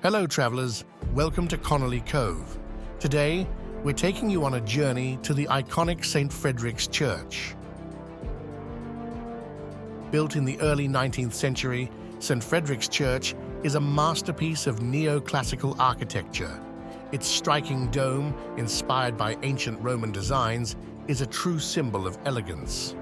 Hello travelers, welcome to Connolly Cove. Today, we're taking you on a journey to the iconic St. Frederick's Church. Built in the early 19th century, St. Frederick's Church is a masterpiece of neoclassical architecture. Its striking dome, inspired by ancient Roman designs, is a true symbol of elegance.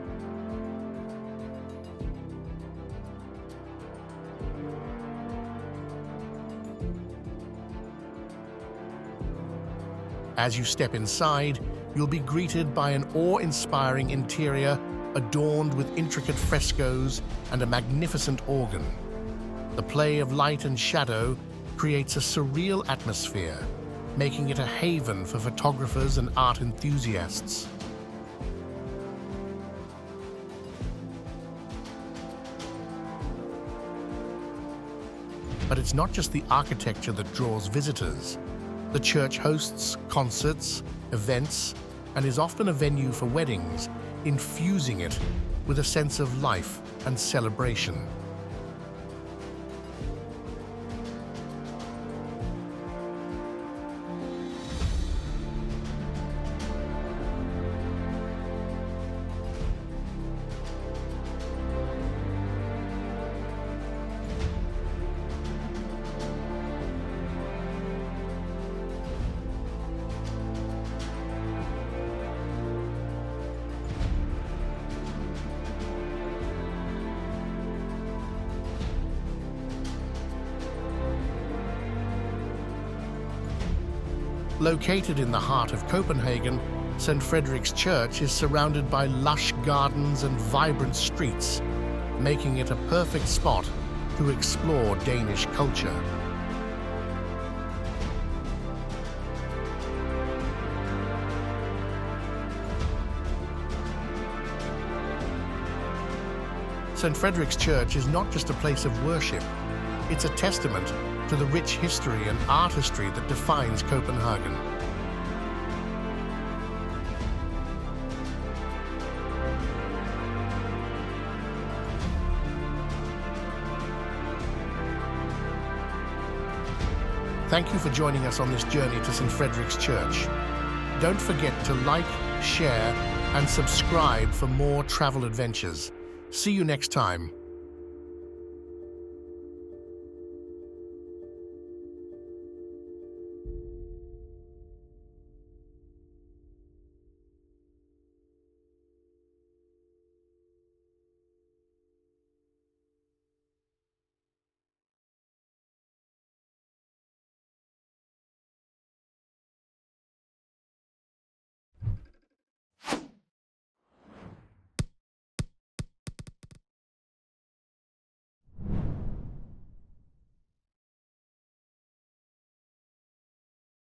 As you step inside, you'll be greeted by an awe-inspiring interior adorned with intricate frescoes and a magnificent organ. The play of light and shadow creates a surreal atmosphere, making it a haven for photographers and art enthusiasts. But it's not just the architecture that draws visitors. The church hosts concerts, events, and is often a venue for weddings, infusing it with a sense of life and celebration. Located in the heart of Copenhagen, St. Frederick's Church is surrounded by lush gardens and vibrant streets, making it a perfect spot to explore Danish culture. St. Frederick's Church is not just a place of worship, it's a testament to the rich history and artistry that defines Copenhagen. Thank you for joining us on this journey to St. Frederick's Church. Don't forget to like, share, and subscribe for more travel adventures. See you next time.